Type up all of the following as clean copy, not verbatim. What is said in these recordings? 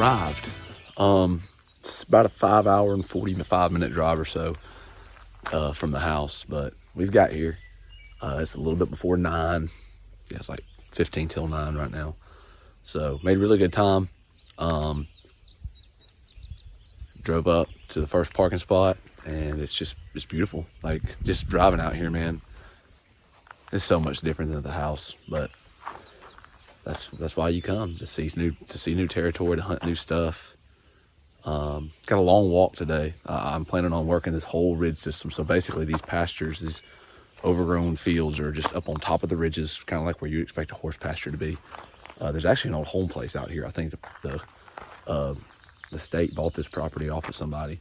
arrived. It's about a 5 hour and 45 minute drive or so from the house, but we've got here. It's a little bit before 9. Yeah, it's like 15 till 9 right now. So made a really good time. Drove up to the first parking spot, and it's beautiful. Like, just driving out here, man, it's so much different than the house, but that's why you come, to see new territory, to hunt new stuff. Got a long walk today. I'm planning on working this whole ridge system. So basically these pastures, these overgrown fields, are just up on top of the ridges, kind of like where you expect a horse pasture to be. There's actually an old home place out here. I think the state bought this property off of somebody,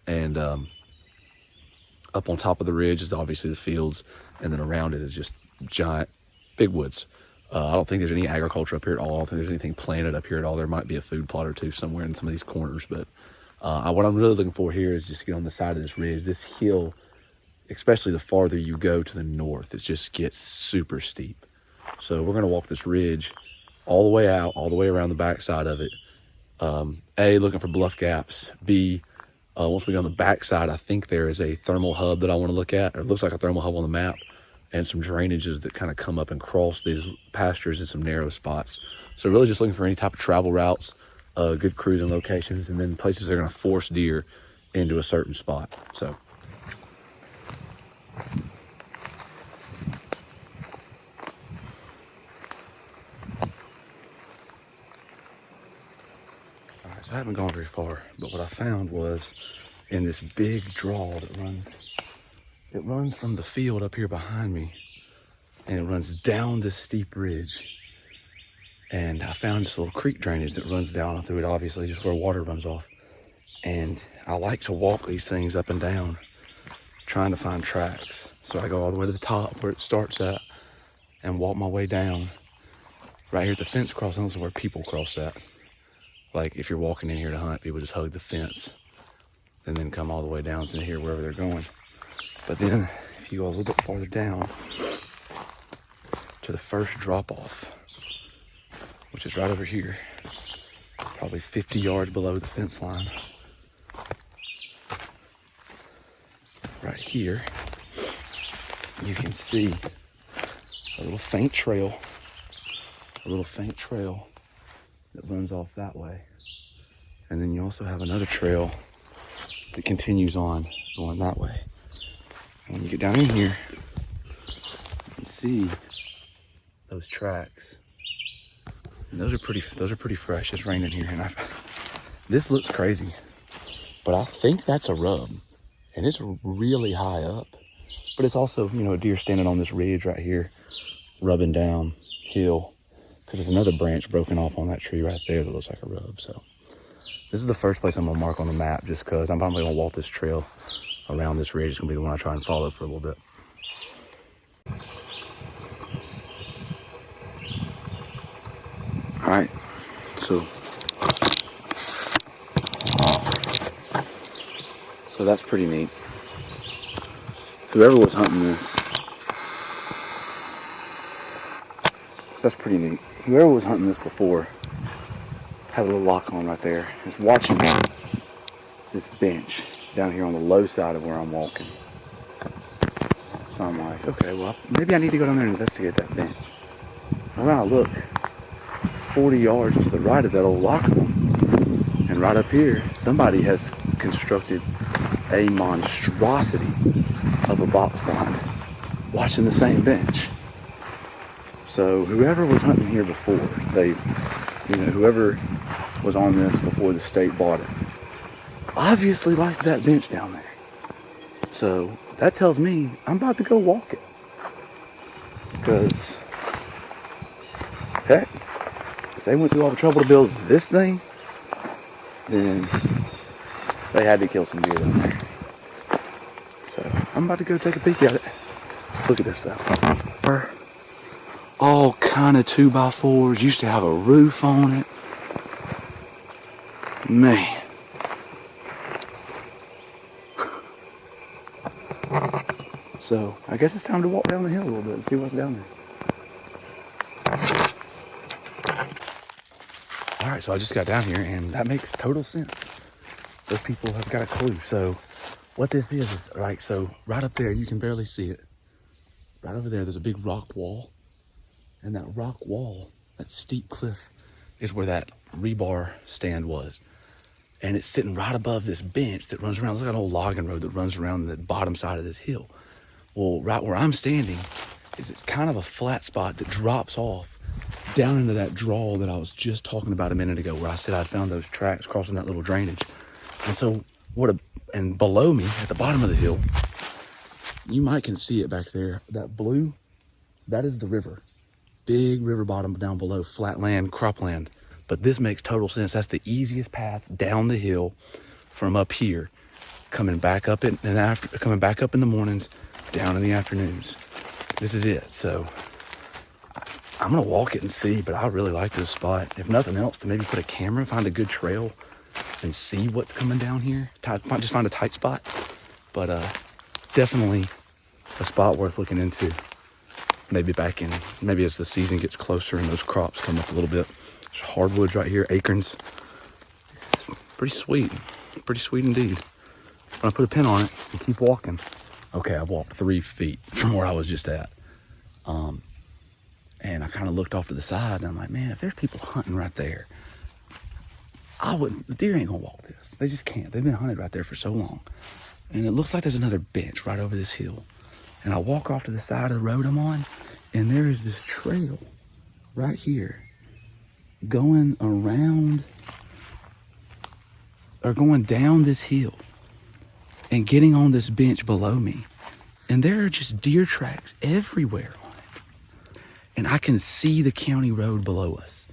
and up on top of the ridge is obviously the fields, and then around it is just giant big woods. I don't think there's any agriculture up here at all. I don't think there's anything planted up here at all. There might be a food plot or two somewhere in some of these corners, but what I'm really looking for here is just to get on the side of this ridge. This hill, especially the farther you go to the north, it just gets super steep. So we're gonna walk this ridge all the way out, all the way around the back side of it. A, looking for bluff gaps. B, once we go on the back side, I think there is a thermal hub that I want to look at. Or it looks like a thermal hub on the map, and some drainages that kind of come up and cross these pastures in some narrow spots. So really just looking for any type of travel routes, good cruising locations, and then places that are going to force deer into a certain spot. So I haven't gone very far, but what I found was in this big draw that runs from the field up here behind me, and it runs down this steep ridge. And I found this little creek drainage that runs down through it, obviously just where water runs off. And I like to walk these things up and down, trying to find tracks. So I go all the way to the top where it starts at and walk my way down. Right here at the fence crossing, this is where people cross at. Like, if you're walking in here to hunt, people just hug the fence and then come all the way down to here wherever they're going. But then if you go a little bit farther down to the first drop off, which is right over here, probably 50 yards below the fence line, right here, you can see a little faint trail that runs off that way. And then you also have another trail that continues on going that way. And when you get down in here, you can see those tracks. And those are pretty fresh. It's raining here, and this looks crazy, but I think that's a rub, and it's really high up. But it's also, a deer standing on this ridge right here, rubbing down hill, because there's another branch broken off on that tree right there that looks like a rub. So this is the first place I'm gonna mark on the map, just because I'm probably gonna walk this trail around this ridge. It's gonna be the one I try and follow for a little bit. All right, so that's pretty neat. Whoever was hunting this, that's pretty neat. Whoever was hunting this before had a little lock on right there. It's watching this bench down here on the low side of where I'm walking. So I'm like, okay, well, maybe I need to go down there and investigate that bench. And when I look, 40 yards to the right of that old lock on, and right up here, somebody has constructed a monstrosity of a box blind watching the same bench. So whoever was hunting here before, whoever was on this before the state bought it, obviously liked that bench down there. So that tells me I'm about to go walk it. Because, heck, if they went through all the trouble to build this thing, then they had to kill some deer down there. So I'm about to go take a peek at it. Look at this stuff. All kind of 2x4s, used to have a roof on it. Man. So I guess it's time to walk down the hill a little bit and see what's down there. All right, so I just got down here, and that makes total sense. Those people have got a clue. So what this is like, so right up there, you can barely see it. Right over there, there's a big rock wall. And that rock wall, that steep cliff, is where that rebar stand was. And it's sitting right above this bench that runs around. It's like an old logging road that runs around the bottom side of this hill. Well, right where I'm standing is it's kind of a flat spot that drops off down into that draw that I was just talking about a minute ago, where I said I found those tracks crossing that little drainage. And so and below me at the bottom of the hill, you might can see it back there. That blue, that is the river. Big river bottom down below, flat land, cropland. But this makes total sense. That's the easiest path down the hill from up here, coming back up in the mornings, down in the afternoons. This is it. So I'm gonna walk it and see, but I really like this spot. If nothing else, to maybe put a camera, find a good trail, and see what's coming down here. Just find a tight spot, but definitely a spot worth looking into. Maybe as the season gets closer and those crops come up a little bit. There's hardwoods right here, acorns. This is pretty sweet indeed. I'm gonna put a pin on it and keep walking. Okay, I've walked 3 feet from where I was just at. And I kind of looked off to the side, and I'm like, man, if there's people hunting right there, the deer ain't gonna walk this. They just can't. They've been hunted right there for so long. And it looks like there's another bench right over this hill. And I walk off to the side of the road I'm on, and there is this trail right here going around, or going down this hill and getting on this bench below me. And there are just deer tracks everywhere on it. And I can see the county road below us,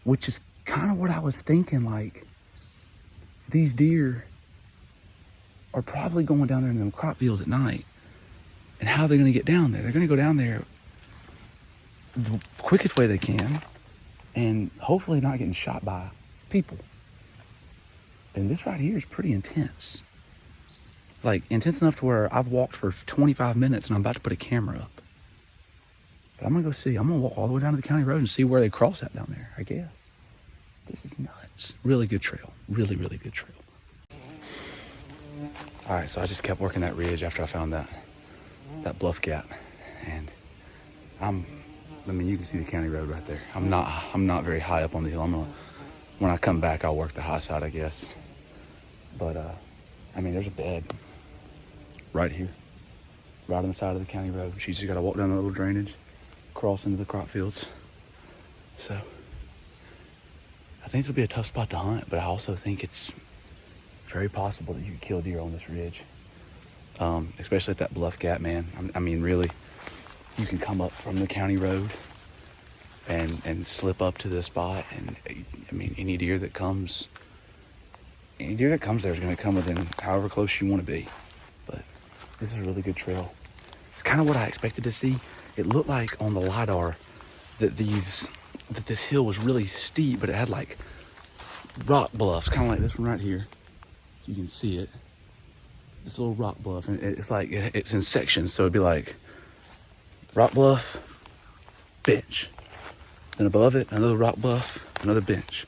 which is kind of what I was thinking. Like, these deer are probably going down there in them crop fields at night. And how are they going to get down there? They're going to go down there the quickest way they can, and hopefully not getting shot by people. And this right here is pretty intense. Like, intense enough to where I've walked for 25 minutes and I'm about to put a camera up. But I'm going to go see. I'm going to walk all the way down to the county road and see where they cross at down there, I guess. This is nuts. Really good trail. Really, really good trail. All right, so I just kept working that ridge after I found that bluff gap. And you can see the county road right there. I'm not very high up on the hill. When I come back, I'll work the high side, I guess. But, there's a bed right here, right on the side of the county road. She's just got to walk down the little drainage, cross into the crop fields. So I think this will be a tough spot to hunt, but I also think it's very possible that you could kill deer on this ridge, especially at that bluff gap, man. Really, you can come up from the county road and slip up to this spot, and any deer that comes there is going to come within however close you want to be. But this is a really good trail. It's kind of what I expected to see. It looked like on the LiDAR that this hill was really steep, but it had like rock bluffs, kind of like this one right here. You can see it. This little rock bluff, and it's like it's in sections. So it'd be like rock bluff, bench. Then above it, another rock bluff, another bench.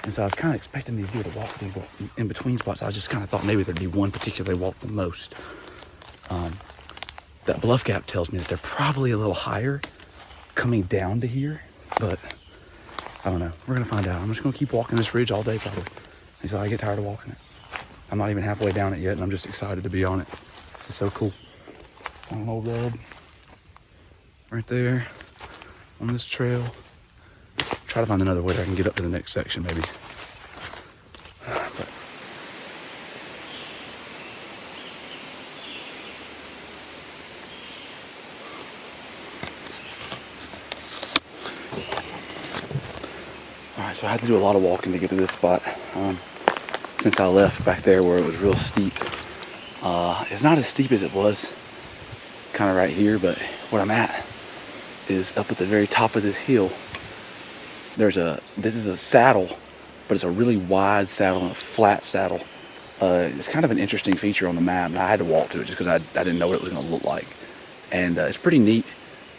And so I was kind of expecting these deer to walk these in between spots. I just kind of thought maybe there'd be one particular they walk the most. That bluff gap tells me that they're probably a little higher coming down to here, but I don't know. We're gonna find out. I'm just gonna keep walking this ridge all day probably until I get tired of walking it. I'm not even halfway down it yet, and I'm just excited to be on it. This is so cool. On an old road right there on this trail. Try to find another way I can get up to the next section, maybe. But all right, so I had to do a lot of walking to get to this spot. Since I left back there where it was real steep. It's not as steep as it was kind of right here, but where I'm at is up at the very top of this hill. This is a saddle, but it's a really wide saddle and a flat saddle. It's kind of an interesting feature on the map, and I had to walk to it just because I didn't know what it was going to look like. And it's pretty neat.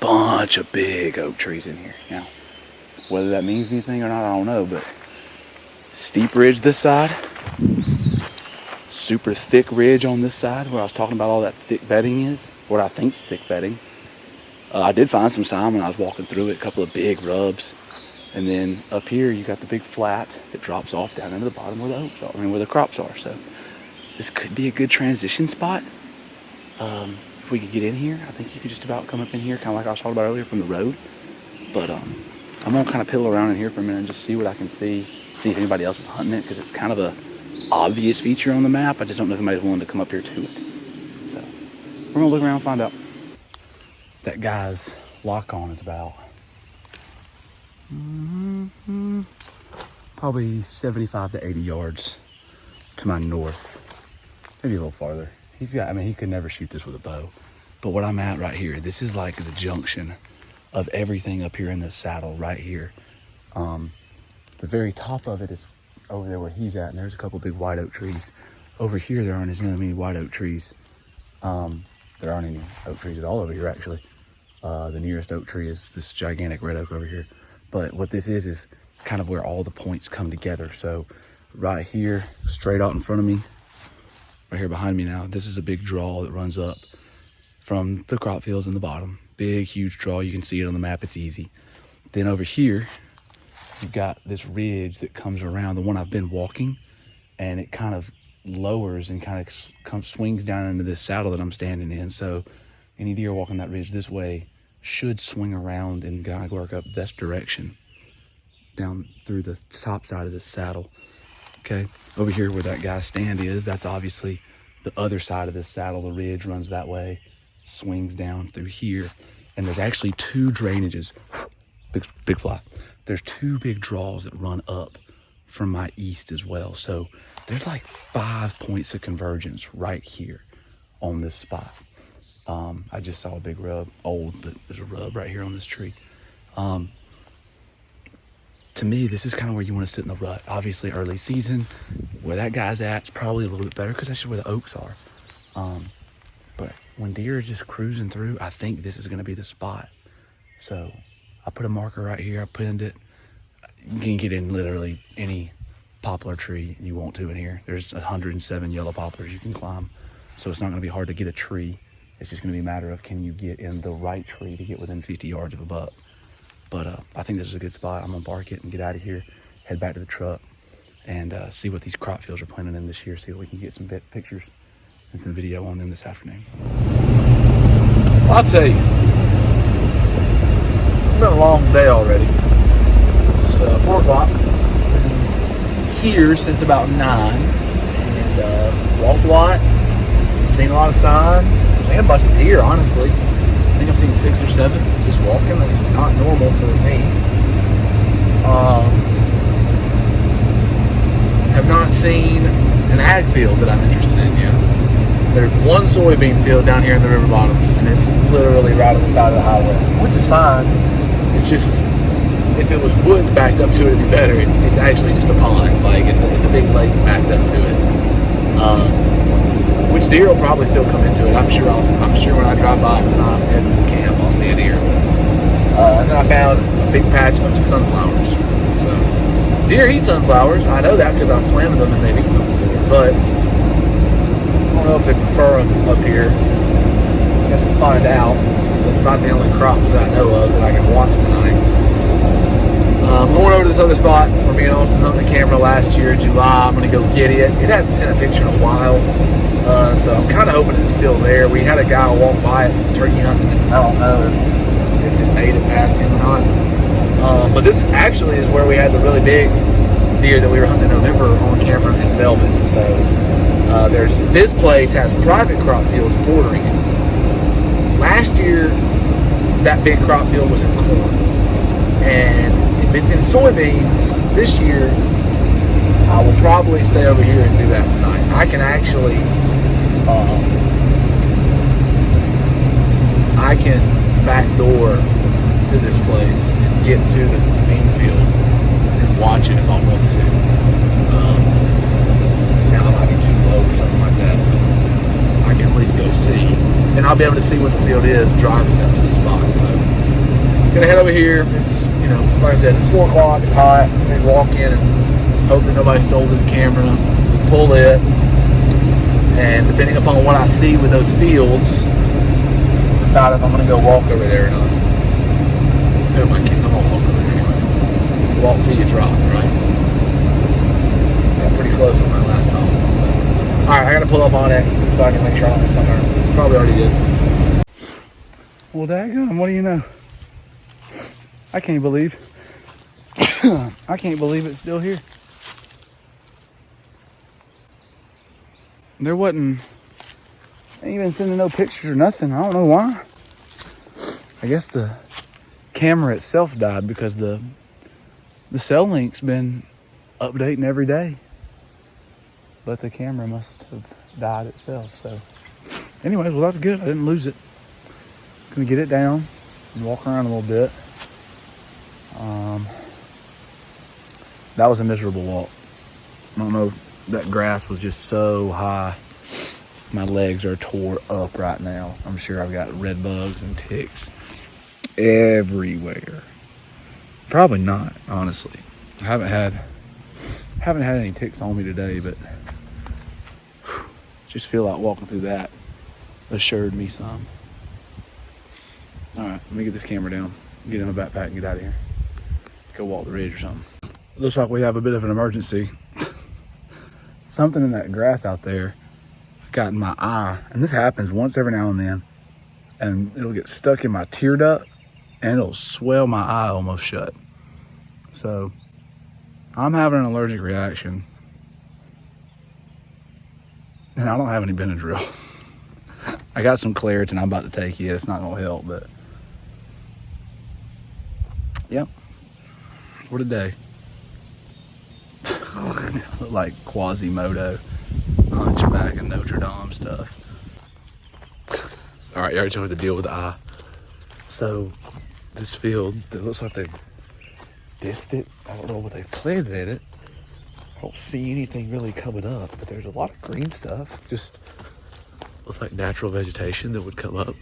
Bunch of big oak trees in here. Now, whether that means anything or not, I don't know, but Steep ridge this side. Super thick ridge on this side where I was talking about all that thick bedding is. What I think is thick bedding. I did find some sign when I was walking through it, a couple of big rubs. And then up here, you got the big flat that drops off down into the bottom where the oaks are, where the crops are. So this could be a good transition spot. If we could get in here, I think you could just about come up in here, kind of like I was talking about earlier from the road. But I'm gonna kind of piddle around in here for a minute and just see what I can see if anybody else is hunting it, because it's kind of a obvious feature on the map. I just don't know if anybody's willing to come up here to it. So we're gonna look around and find out. That guy's lock on is about probably 75 to 80 yards to my north, maybe a little farther. He could never shoot this with a bow. But what I'm at right here, this is like the junction of everything up here in this saddle right here. The very top of it is over there where he's at, and there's a couple big white oak trees. Over here, there aren't as many white oak trees. There aren't any oak trees at all over here, actually. The nearest oak tree is this gigantic red oak over here. But what this is kind of where all the points come together. So right here, straight out in front of me, right here behind me now, this is a big draw that runs up from the crop fields in the bottom. Big, huge draw. You can see it on the map. It's easy. Then over here, you've got this ridge that comes around, the one I've been walking, and it kind of lowers and kind of swings down into this saddle that I'm standing in. So any deer walking that ridge this way should swing around and kind of work up this direction down through the top side of this saddle. Okay, over here where that guy's stand is, that's obviously the other side of this saddle. The ridge runs that way, swings down through here, and there's actually two drainages. Big fly. There's two big draws that run up from my east as well. So there's like 5 points of convergence right here on this spot. I just saw a big rub, but there's a rub right here on this tree. To me, this is kind of where you want to sit in the rut. Obviously, early season, where that guy's at is probably a little bit better because that's just where the oaks are. But when deer are just cruising through, I think this is going to be the spot. So I put a marker right here. I pinned it. You can get in literally any poplar tree you want to in here. There's 107 yellow poplars you can climb. So it's not going to be hard to get a tree. It's just going to be a matter of can you get in the right tree to get within 50 yards of a buck. But I think this is a good spot. I'm going to bark it and get out of here, head back to the truck, and see what these crop fields are planting in this year, see if we can get some pictures and some video on them this afternoon. Well, I'll tell you, it's been a long day already. It's 4 o'clock. Here since about 9, and walked a lot, seen a lot of sign, seen a bunch of deer, honestly. I think I've seen 6 or 7 just walking. That's not normal for me. Have not seen an ag field that I'm interested in yet. There's one soybean field down here in the river bottoms, and it's literally right on the side of the highway, which is fine. It's just, if it was woods backed up to it, it'd be better. It's actually just a pond. Like, it's a big lake backed up to it. Which deer will probably still come into it. I'm sure when I drive by tonight heading to camp, I'll see a deer. And then I found a big patch of sunflowers. So deer eat sunflowers. I know that because I've planted them and they've eaten them before. But I don't know if they prefer them up here. I guess we'll find out, because that's about the only crops that I know of that I can watch tonight. I'm going over to this other spot where me and Austin hunted a camera last year in July. I'm going to go get it. It hasn't sent a picture in a while. So I'm kind of hoping it's still there. We had a guy walk by it turkey hunting. I don't know if it made it past him or not. But this actually is where we had the really big deer that we were hunting in November on camera in Velvet. So this place has private crop fields bordering it. Last year, that big crop field was in corn. And if it's in soybeans this year, I will probably stay over here and do that tonight. I can actually, backdoor to this place and get to the bean field and watch it if I want to. Now I might be too low or something like that, but I can at least go see. And I'll be able to see what the field is driving up to the spot. So I'm gonna head over here. It's, like I said, it's 4 o'clock, it's hot. I'm gonna walk in and Hope that nobody stole this camera. Pull it, and depending upon what I see with those fields, decide if I'm gonna go walk over there or not. There's my kid. I'm gonna walk over there anyways. Walk till you drop, right? Got pretty close on my last time. All right, I gotta pull up on X so I can make sure I don't miss my turn. Probably already did. Well, daggone, what do you know? I can't believe it's still here. There wasn't, ain't even sending no pictures or nothing. I don't know why. I guess the camera itself died because the cell link's been updating every day. But the camera must have died itself. So anyways, well, that's good. I didn't lose it. Gonna get it down and walk around a little bit. That was a miserable walk. I don't know, that grass was just so high. My legs are tore up right now. I'm sure I've got red bugs and ticks everywhere. Probably not, honestly. I haven't had any ticks on me today, but just feel like walking through that assured me some. All right, let me get this camera down, get in my backpack and get out of here. Go walk the ridge or something. Looks like we have a bit of an emergency. Something in that grass out there got in my eye, and this happens once every now and then, and it'll get stuck in my tear duct and it'll swell my eye almost shut. So I'm having an allergic reaction, and I don't have any Benadryl. I got some Claritin I'm about to take. Yeah, it's not gonna help, but yep, what a day. Like Quasimodo, Hunchback and Notre Dame stuff. All right, you already told me the deal with the eye. So this field, it looks like they dissed it. I don't know what they planted in it. I don't see anything really coming up, but there's a lot of green stuff. Just looks like natural vegetation that would come up.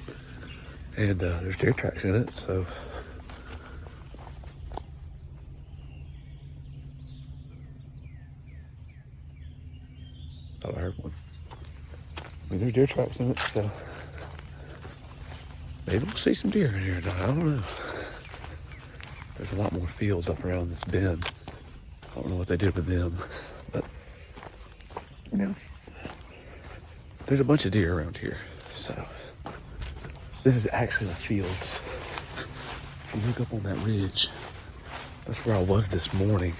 And there's deer tracks in it, so. Thought I heard one. I mean, there's deer tracks in it, so. Maybe we'll see some deer in here tonight. I don't know. There's a lot more fields up around this bend. I don't know what they did with them, but you know, there's a bunch of deer around here. So this is actually the fields. If you look up on that ridge, that's where I was this morning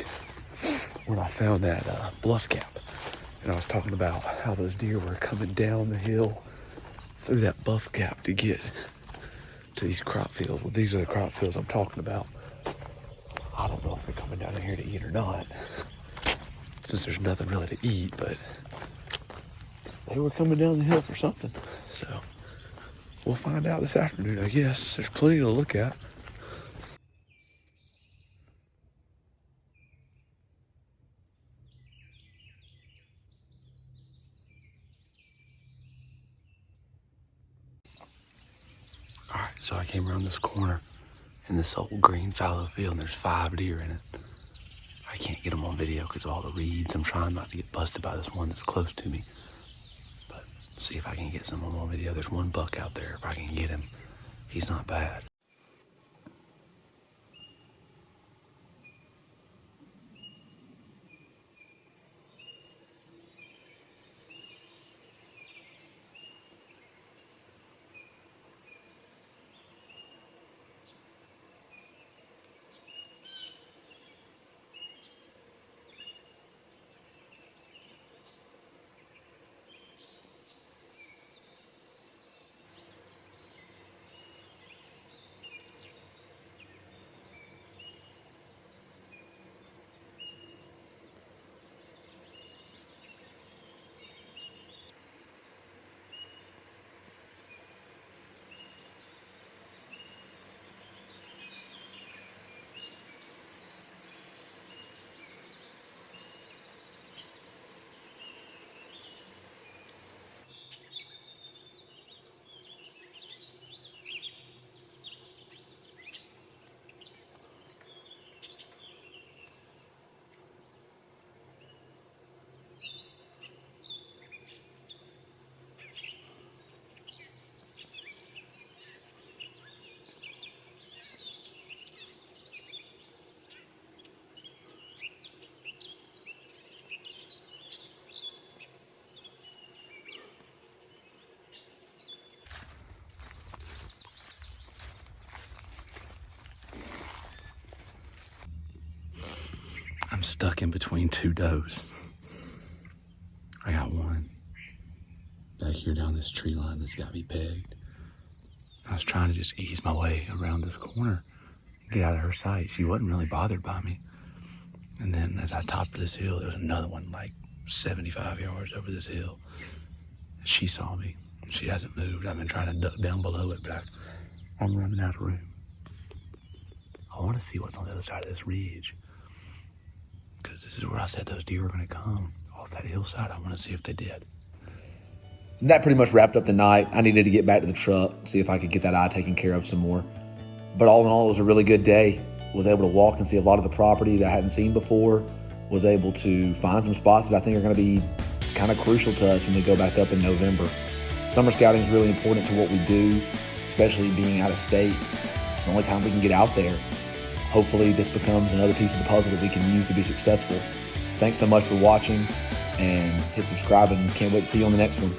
when I found that bluff gap. And I was talking about how those deer were coming down the hill through that buff gap to get to these crop fields. Well, these are the crop fields I'm talking about. I don't know if they're coming down in here to eat or not, since there's nothing really to eat, but they were coming down the hill for something. So we'll find out this afternoon, I guess. There's plenty to look at. All right, so I came around this corner in this old green fallow field, and there's 5 deer in it. I can't get them on video because of all the reeds. I'm trying not to get busted by this one that's close to me. But see if I can get some on video. There's one buck out there. If I can get him, he's not bad. I'm stuck in between two does. I got one back here down this tree line that's got me pegged. I was trying to just ease my way around this corner and get out of her sight. She wasn't really bothered by me. And then as I topped this hill, there was another one like 75 yards over this hill. She saw me. She hasn't moved. I've been trying to duck down below it, but I'm running out of room. I want to see what's on the other side of this ridge, because this is where I said those deer were going to come. Off that hillside, I want to see if they did. And that pretty much wrapped up the night. I needed to get back to the truck, see if I could get that eye taken care of some more. But all in all, it was a really good day. Was able to walk and see a lot of the property that I hadn't seen before. Was able to find some spots that I think are going to be kind of crucial to us when we go back up in November. Summer scouting is really important to what we do, especially being out of state. It's the only time we can get out there. Hopefully this becomes another piece of the puzzle that we can use to be successful. Thanks so much for watching, and hit subscribe, and can't wait to see you on the next one.